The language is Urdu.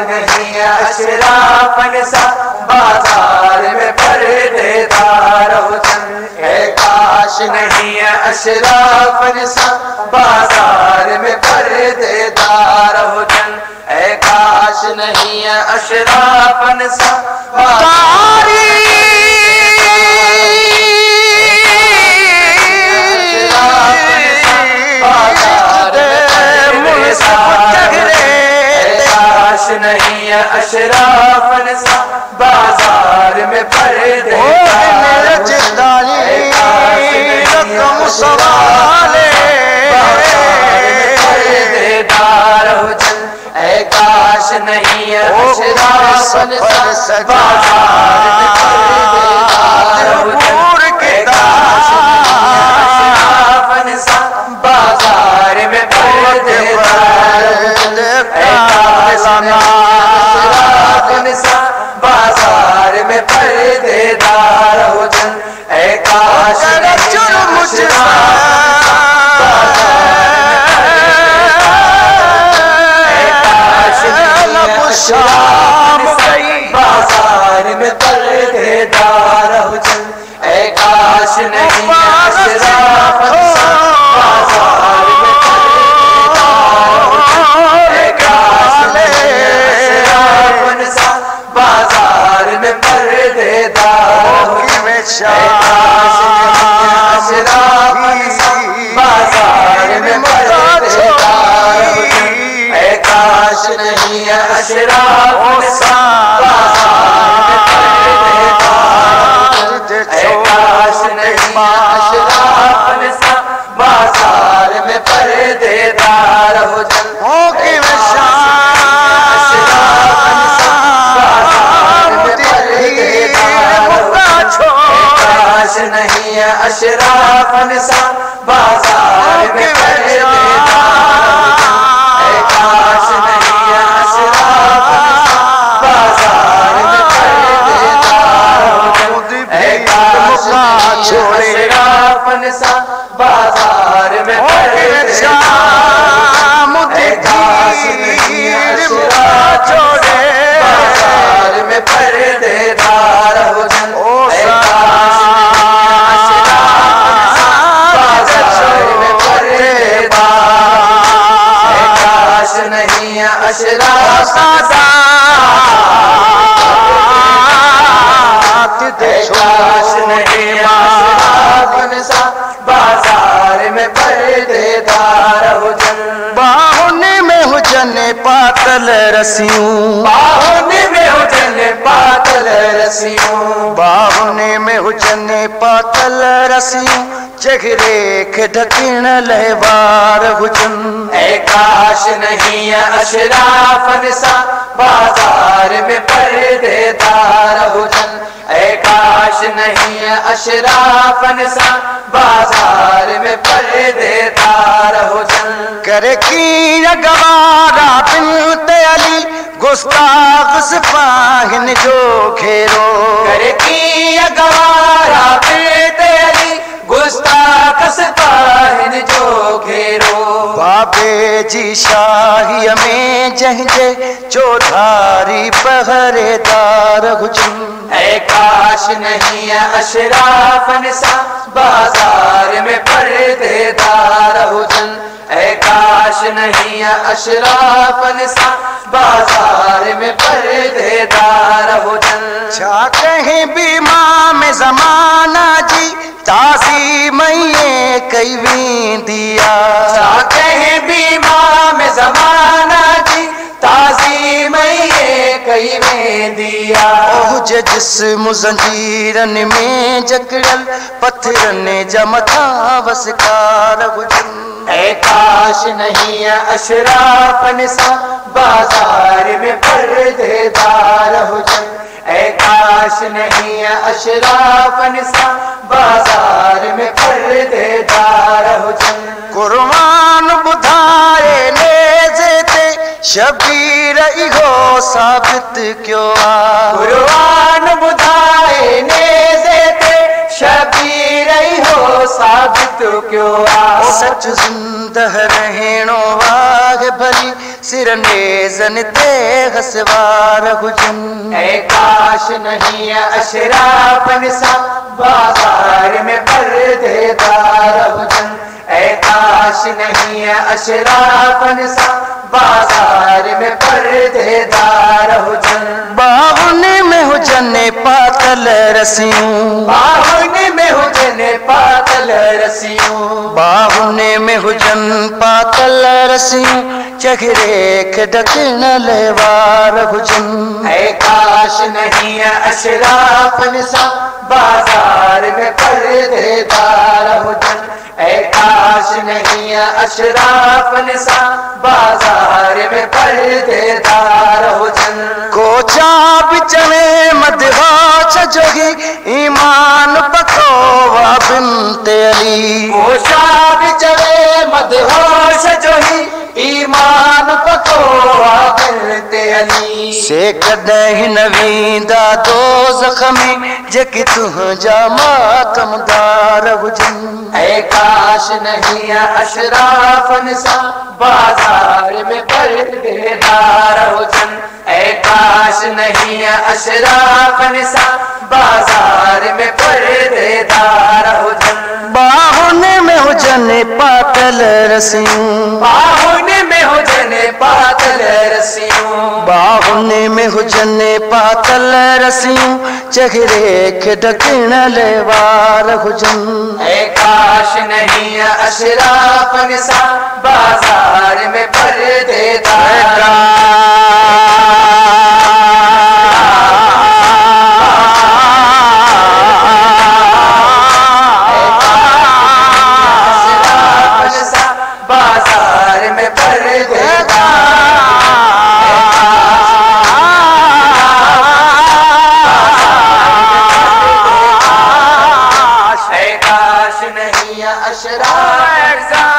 نہیں ہے اشراف نساء بازار میں پردے دار ہو جن، اے کاش نہیں ہے اشراف نساء بازار میں پردے دار ہو جن، اے کاش نہیں ہے اشراف نساء بازار نہیں ہے اشراف نساء بازار میں پردے دار رقم سوالے پردے دار ہو جن، اے کاش نہیں ہے اشراف نساء بازار میں پردے دار ہو جن، اے کاش نہیں ہے اشراف نساء بازار میں پردے دار ہو جن، اے کاش بازار میں پردے دار ہو جن، اے کاش بازار میں پردے دار ہو جن، اے کاش نہیں اشراف بازار میں پردے دار ہو جن، اے کاش نہیں اشراف بازار میں پردے دار ہو جن، اے کاش نہیں اشراف بازار میں پردے دار ہو جن، اے کاش نہیں اشراف بازار میں پردے دار ہو جن، اے کاش نہیں اشراف بازار میں پردے دار ہو جن، نہیں ہے اشراف نساء بازار میں پردے دار ہو جن، اے کاش نہیں ہے اشراف نساء بازار میں پردے دار ہو جن، اے کاش نہیں ہے اشراف نساء بازار میں پردے دار ہو جن، اے کاش نہیں ہے اشراف بازار میں پردے دار ہو جن، اے کاش نہیں ہے اشراف کاش نہیں ہے اشراف نساء بازار میں پردے دار ہو جن، باہن میں ہو جن پاتل رسیوں، باہن میں ہو جن پاتل رسیوں، باہن میں ہو جن پاتل رسیوں، چہرے کے ڈھکن لہوار ہو جن، اے کاش نہیں ہے اشراف نساء بازار میں پردے دار ہو جن، اے کاش نہیں ہے اشراف نساء بازار میں پردے دار ہو جن، کرے کی گوارا بنت علی گستاخ سپاہن جو گھیرو، کرے کی گوارا بنت علی گستاخ سپاہن جو گھیرو، بابے جی شاہی میں جہجے چودھاری پہرے دار ہو جن، اے کاش نہیں ہے اشراف نساء بازار میں پردے دار ہو جن، اے کاش نہیں ہے اشراف نساء بازار میں پردے دار ہو جن، چھا کہیں بھی امام زمانہ جی تعظیم یہ کئی وین دیا، چھا کہیں بھی امام زمانہ جی تعظیم یہ کئی میں دیا، اوج جسم زنجیرن میں جکڑل پتھرن جمتھا وسکار ہو جن، اے کاش نہیں ہے اشراف نساء بازار میں پردے دار ہو جن، اے کاش نہیں ہے اشراف نساء بازار میں پردے دار ہو جن، قرآن بدھائے نیزے تے شبیر ایہو ثابت کیوں آ، قرآن بدھائے نیزے تے شبیر ایہو ثابت کیوں آ، سچ زندہ رہنو واہ بھلی سرنیزن تے غسوار ہجن اے کاش نہیں اشراف نساء بازار میں پردے دار ہجن اے کاش نہیں اشراف نساء بازار میں پردے دار ہجن باہن میں ہجن پاتل رسیوں باہن میں ہجن پاتل رسیوں باہن میں ہجن پاتل رسیوں چہرے کے ڈکن لیوار ہجن اے کاش نہیں اشراف نساء بازار میں پردے دار ہجن اے کاش نہیں اشراف نساء بازار میں پردے دار ہجن کوچا بچنے مدغاچ جوگی ایمان پکھوا بنت علی کوشا بچڑے مدہوش جوہی ایمان پکوا بنت علی سے کدہ نویندا دوزخ میں جکی تجھا ماتم دار ہجن اے کاش نہیں اشراف نساء بازار میں پردے دار ہجن اے کاش نہیں اشراف نساء بازار میں پردے دار ہجن باہن میں ہجن پاتل رسیوں باہن میں ہجن پاتل رسیوں باہن میں ہجن پاتل رسیوں چہرے کے ڈکن لیوار ہجن اے کاش نہیں اشراف نساء بازار میں پردے دار بازار میں پردے اے کاش نہیں اشراف